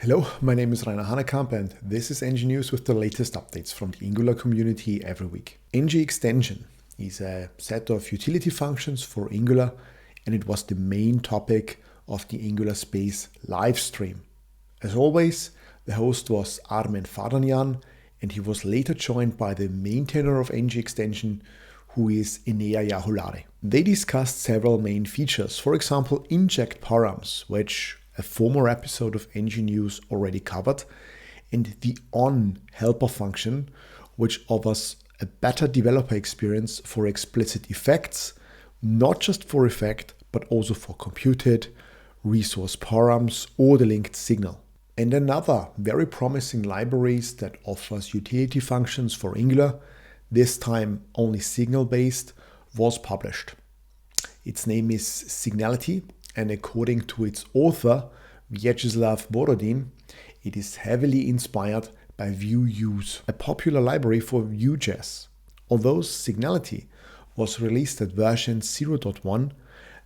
Hello, my name is Rainer Hanekamp and this is ngNews with the latest updates from the Angular community every week. ngXtension is a set of utility functions for Angular, and it was the main topic of the Angular Space live stream. As always, the host was Armen Fadanyan, and he was later joined by the maintainer of ngXtension, who is Enea Yahulare. They discussed several main features, for example inject params, which a former episode of ngNews already covered, and the on helper function, which offers a better developer experience for explicit effects, not just for effect, but also for computed, resource params, or the linked signal. And another very promising library that offers utility functions for Angular, this time only signal-based, was published. Its name is Signality, and according to its author, Vyacheslav Borodin, it is heavily inspired by VueUse, a popular library for Vue.js. Although Signality was released at version 0.1,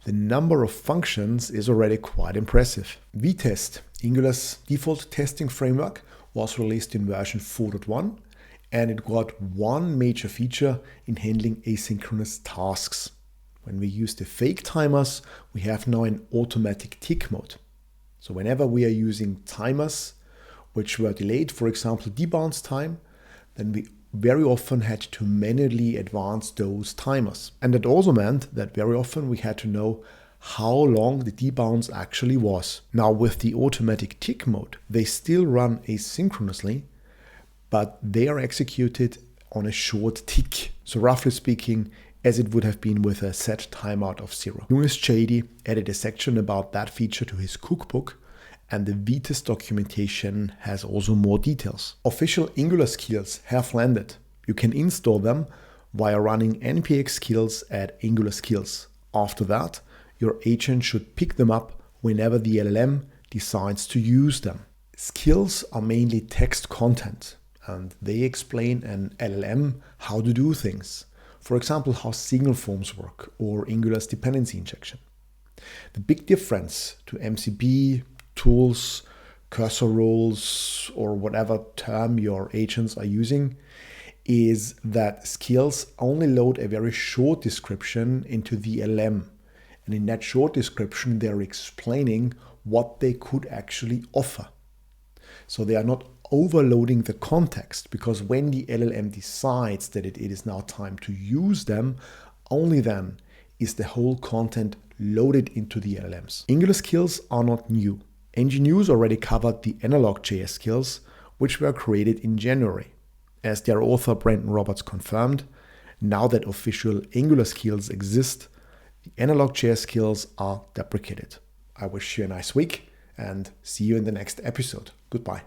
the number of functions is already quite impressive. Vitest, Angular's default testing framework, was released in version 4.1, and it got one major feature in handling asynchronous tasks. When we use the fake timers, we have now an automatic tick mode. So whenever we are using timers which were delayed, for example debounce time, then we very often had to manually advance those timers. And that also meant that very often we had to know how long the debounce actually was. Now with the automatic tick mode, they still run asynchronously, but they are executed on a short tick. So roughly speaking, as it would have been with a set timeout of 0. Eunice Chady added a section about that feature to his cookbook, and the Vitest documentation has also more details. Official Angular skills have landed. You can install them via running npx skills at Angular skills. After that, your agent should pick them up whenever the LLM decides to use them. Skills are mainly text content, and they explain an LLM how to do things. For example, how signal forms work or Angular's dependency injection. The big difference to MCP, tools, cursor roles, or whatever term your agents are using is that skills only load a very short description into the LLM. And in that short description, they're explaining what they could actually offer. So they are not overloading the context, because when the LLM decides that it is now time to use them, only then is the whole content loaded into the LLMs. Angular skills are not new. ngNews already covered the analog.js skills, which were created in January. As their author Brandon Roberts confirmed, now that official Angular skills exist, the analog.js skills are deprecated. I wish you a nice week and see you in the next episode. Goodbye.